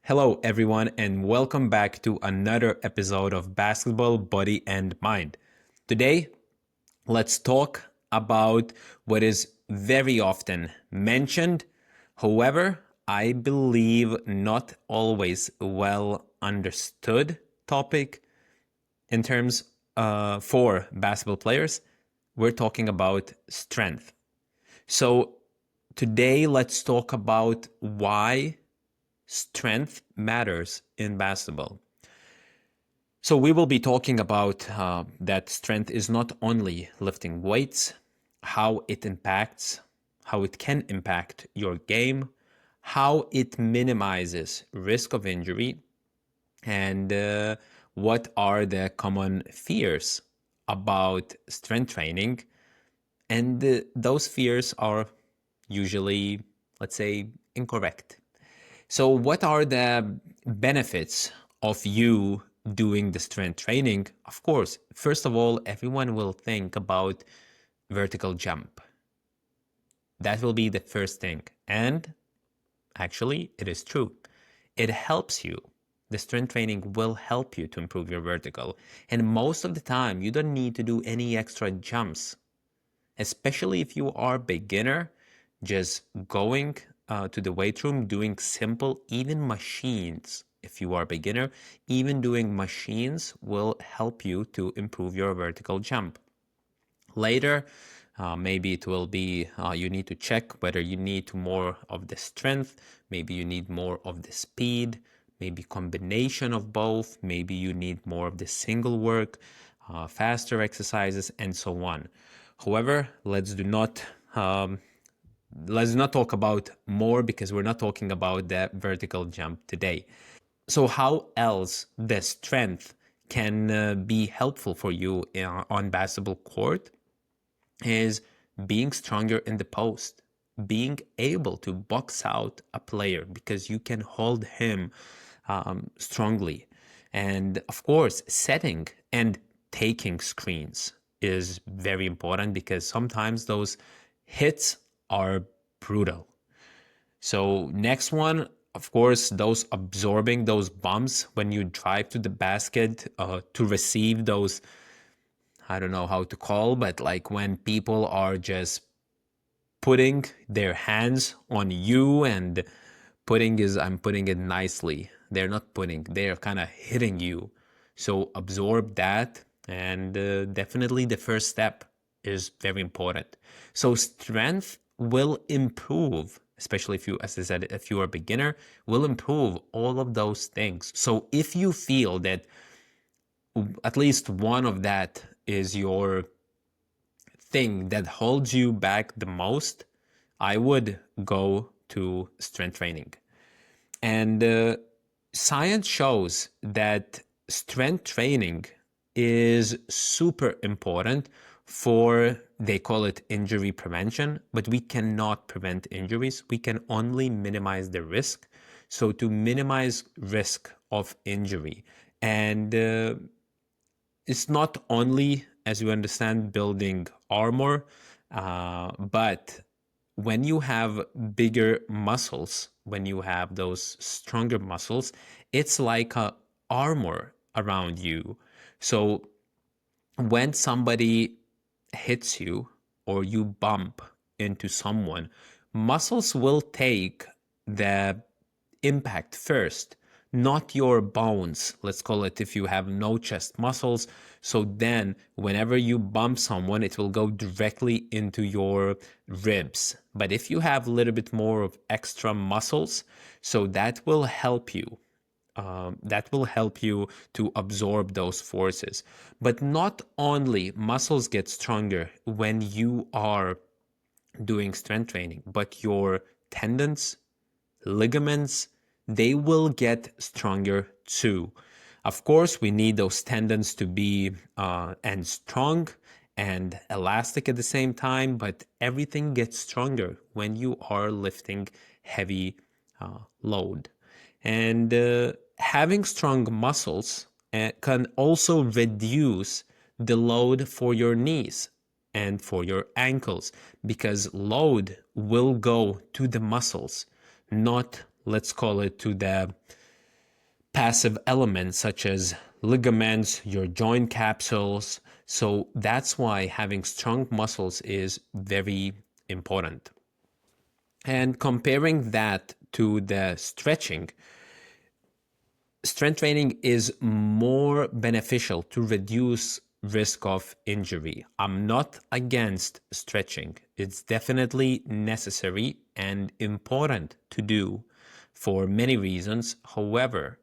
Hello, everyone, and welcome back to another episode of Basketball, Body, and Mind. Today, let's talk about what is very often mentioned, however, I believe not always well understood topic in terms for basketball players. We're talking about strength. So, today, let's talk about why strength matters in basketball. So we will be talking about that strength is not only lifting weights, how it impacts, how it can impact your game, how it minimizes risk of injury, and what are the common fears about strength training. And those fears are usually, let's say, incorrect. So, what are the benefits of you doing the strength training? Of course, first of all, everyone will think about vertical jump. That will be the first thing. And actually, it is true. It helps you. The strength training will help you to improve your vertical. And most of the time, you don't need to do any extra jumps, especially if you are beginner. Just going to the weight room, doing simple, even machines. If you are beginner, even doing machines will help you to improve your vertical jump. Later, maybe it will be you need to check whether you need more of the strength, maybe you need more of the speed, maybe combination of both, maybe you need more of the single work, faster exercises, and so on. However, let's not talk about more because we're not talking about the vertical jump today. So how else the strength can be helpful for you on basketball court is being stronger in the post, being able to box out a player because you can hold him strongly. And of course, setting and taking screens is very important because sometimes those hits are brutal. So next one, of course, those absorbing those bumps when you drive to the basket to receive those, I don't know how to call, but like when people are just putting their hands on you and I'm putting it nicely. They're not putting, they're kind of hitting you. So absorb that. And definitely the first step is very important. So strength will improve, especially if you, as I said, if you are a beginner, will improve all of those things. So if you feel that at least one of that is your thing that holds you back the most, I would go to strength training. And science shows that strength training is super important for, they call it injury prevention, but we cannot prevent injuries. We can only minimize the risk. So to minimize risk of injury, and it's not only, as you understand, building armor, but when you have bigger muscles, when you have those stronger muscles, it's like a armor around you. So when somebody hits you or you bump into someone, muscles will take the impact first, not your bones. Let's call it if you have no chest muscles. So then, whenever you bump someone, it will go directly into your ribs. But if you have a little bit more of extra muscles, so that will help you. That will help you to absorb those forces. But not only muscles get stronger when you are doing strength training, but your tendons, ligaments, they will get stronger too. Of course, we need those tendons to be and strong and elastic at the same time, but everything gets stronger when you are lifting heavy load. And having strong muscles can also reduce the load for your knees and for your ankles because load will go to the muscles, not, let's call it, to the passive elements such as ligaments, your joint capsules. So that's why having strong muscles is very important. And comparing that to the stretching, strength training is more beneficial to reduce risk of injury. I'm not against stretching. It's definitely necessary and important to do for many reasons. However,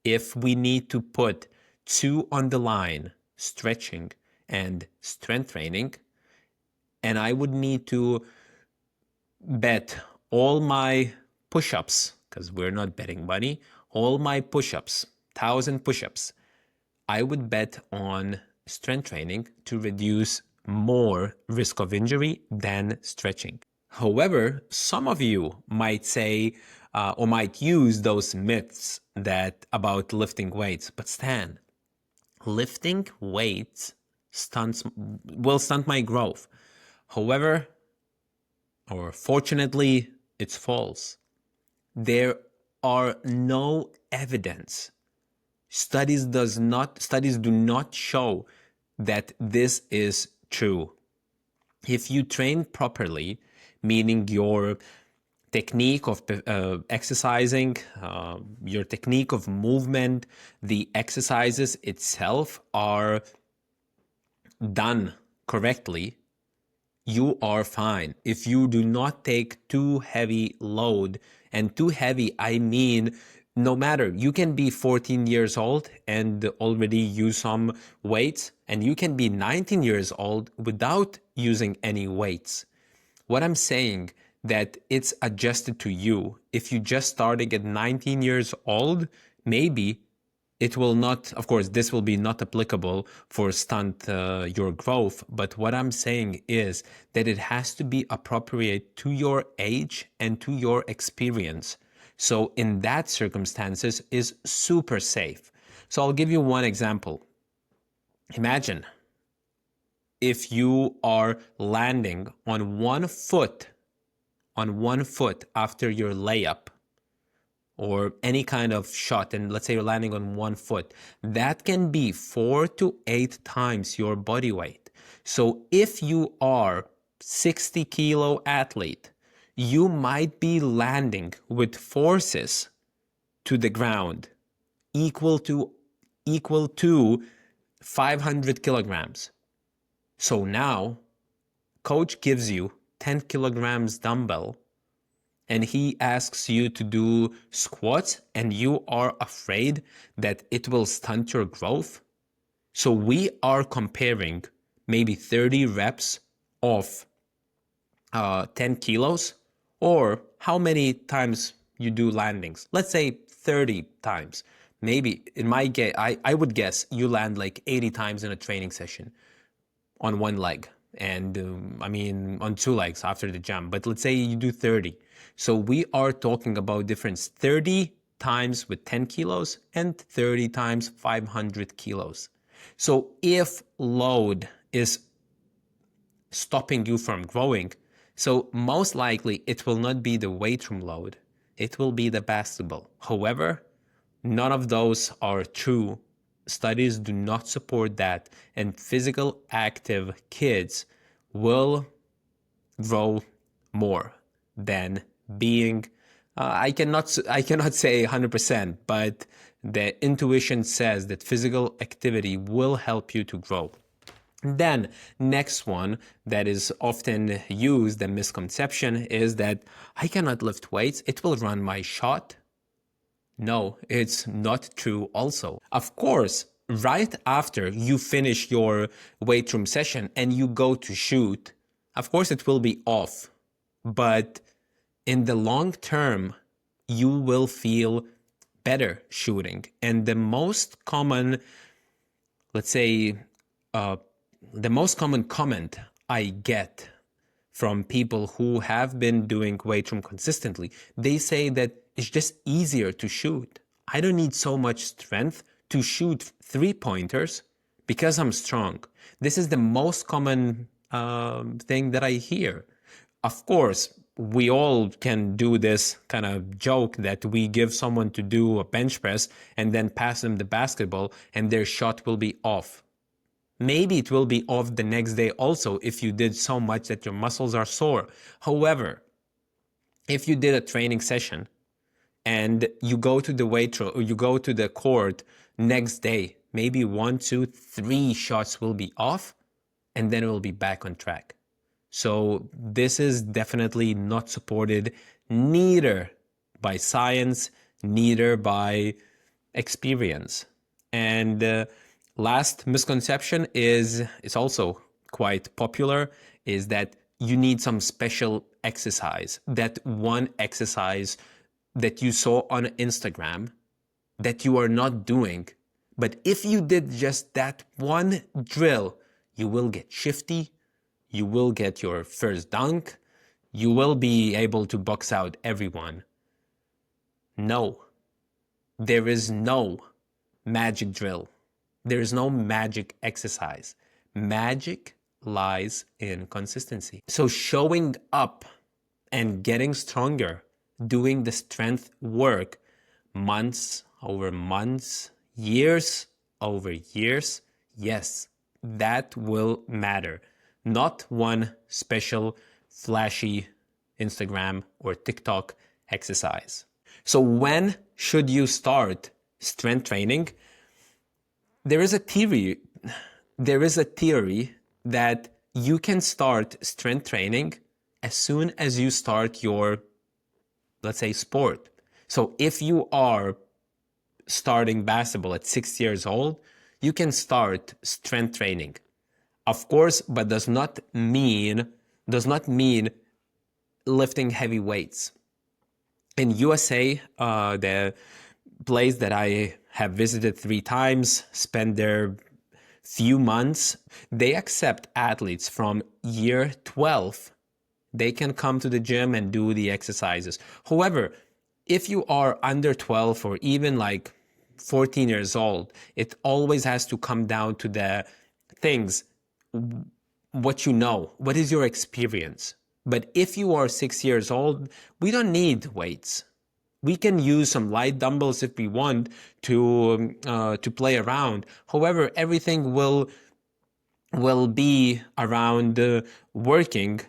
if we need to put two on the line, stretching and strength training, and I would need to bet all my push-ups, because we're not betting money, all my push-ups, 1,000 push-ups, I would bet on strength training to reduce more risk of injury than stretching. However, some of you might say or might use those myths that about lifting weights, but Stan, lifting weights will stunt my growth. However, or fortunately, it's false. There are no evidence. Studies do not show that this is true. If you train properly, meaning your technique of exercising, your technique of movement, the exercises itself are done correctly, you are fine. If you do not take too heavy load, and too heavy, I mean, no matter, you can be 14 years old and already use some weights, and you can be 19 years old without using any weights. What I'm saying that it's adjusted to you. If you just starting at 19 years old, maybe it will not, of course, this will be not applicable for stunt your growth. But what I'm saying is that it has to be appropriate to your age and to your experience. So in that circumstances is super safe. So I'll give you one example. Imagine if you are landing on one foot after your layup or any kind of shot, and let's say you're landing on one foot, that can be 4 to 8 times your body weight. So if you are 60 kilo athlete, you might be landing with forces to the ground equal to 500 kilograms. So now coach gives you 10 kilograms dumbbell and he asks you to do squats and you are afraid that it will stunt your growth. So we are comparing maybe 30 reps of 10 kilos, or how many times you do landings. Let's say 30 times. Maybe in my guess, I would guess you land like 80 times in a training session on one leg. And I mean, on two legs after the jump. But let's say you do 30. So we are talking about difference 30 times with 10 kilos and 30 times 500 kilos. So if load is stopping you from growing, so most likely it will not be the weight room load, it will be the basketball. However, none of those are true. Studies do not support that, and physical active kids will grow more than being I cannot say 100%, but the intuition says that physical activity will help you to grow. Then next one that is often used, the misconception, is that I cannot lift weights, it will run my shot. No, it's not true also. Of course, right after you finish your weight room session and you go to shoot, of course it will be off. But in the long term, you will feel better shooting. And the most common, let's say, the most common comment I get from people who have been doing weight room consistently, they say that it's just easier to shoot. I don't need so much strength to shoot 3-pointers because I'm strong. This is the most common thing that I hear. Of course, we all can do this kind of joke that we give someone to do a bench press and then pass them the basketball and their shot will be off. Maybe it will be off the next day also if you did so much that your muscles are sore. However, if you did a training session and you go to the weight room or you go to the court next day, maybe 1, 2, 3 shots will be off and then it will be back on track. So this is definitely not supported neither by science, neither by experience. And last misconception is also quite popular, is that you need some special exercise, that one exercise that you saw on Instagram that you are not doing. But if you did just that one drill, you will get shifty, you will get your first dunk, you will be able to box out everyone. No, there is no magic drill. There is no magic exercise. Magic lies in consistency. So showing up and getting stronger, doing the strength work months over months, years over years, yes, that will matter. Not one special flashy Instagram or TikTok exercise. So when should you start strength training? There is a theory that you can start strength training as soon as you start your, let's say, sport. So if you are starting basketball at 6 years old, you can start strength training. Of course, but does not mean lifting heavy weights. In USA, the place that I have visited 3 times, spent there few months, they accept athletes from year 12. They can come to the gym and do the exercises. However, if you are under 12 or even like 14 years old, it always has to come down to the things, what you know, what is your experience. But if you are 6 years old, we don't need weights. We can use some light dumbbells if we want to play around. However, everything will be around working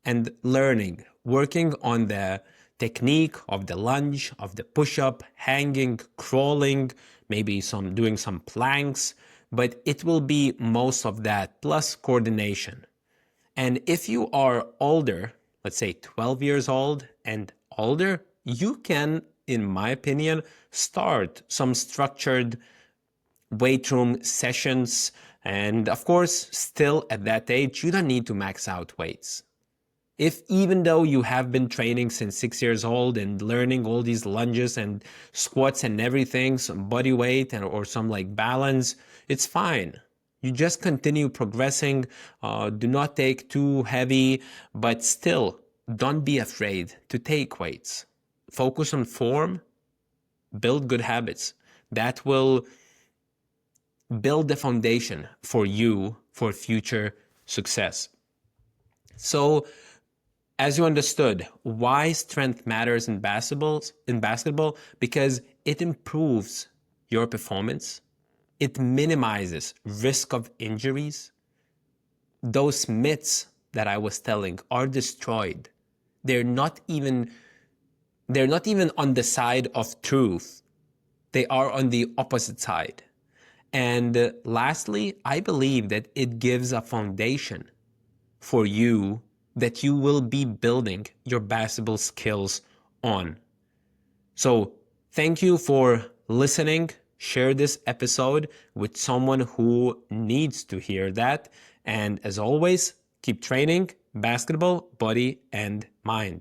and learning, working on the technique of the lunge, of the push-up, hanging, crawling, maybe doing some planks, but it will be most of that plus coordination. And if you are older, let's say 12 years old and older, you can, in my opinion, start some structured weight room sessions. And of course, still at that age, you don't need to max out weights. If even though you have been training since 6 years old and learning all these lunges and squats and everything, some body weight or some like balance, it's fine. You just continue progressing. Do not take too heavy, but still don't be afraid to take weights. Focus on form, build good habits. That will build the foundation for you for future success. So, as you understood, why strength matters in basketball, because it improves your performance. It minimizes risk of injuries. Those myths that I was telling are destroyed. They're not even on the side of truth. They are on the opposite side. And lastly, I believe that it gives a foundation for you that you will be building your basketball skills on. So thank you for listening. Share this episode with someone who needs to hear that. And as always, keep training basketball, body, and mind.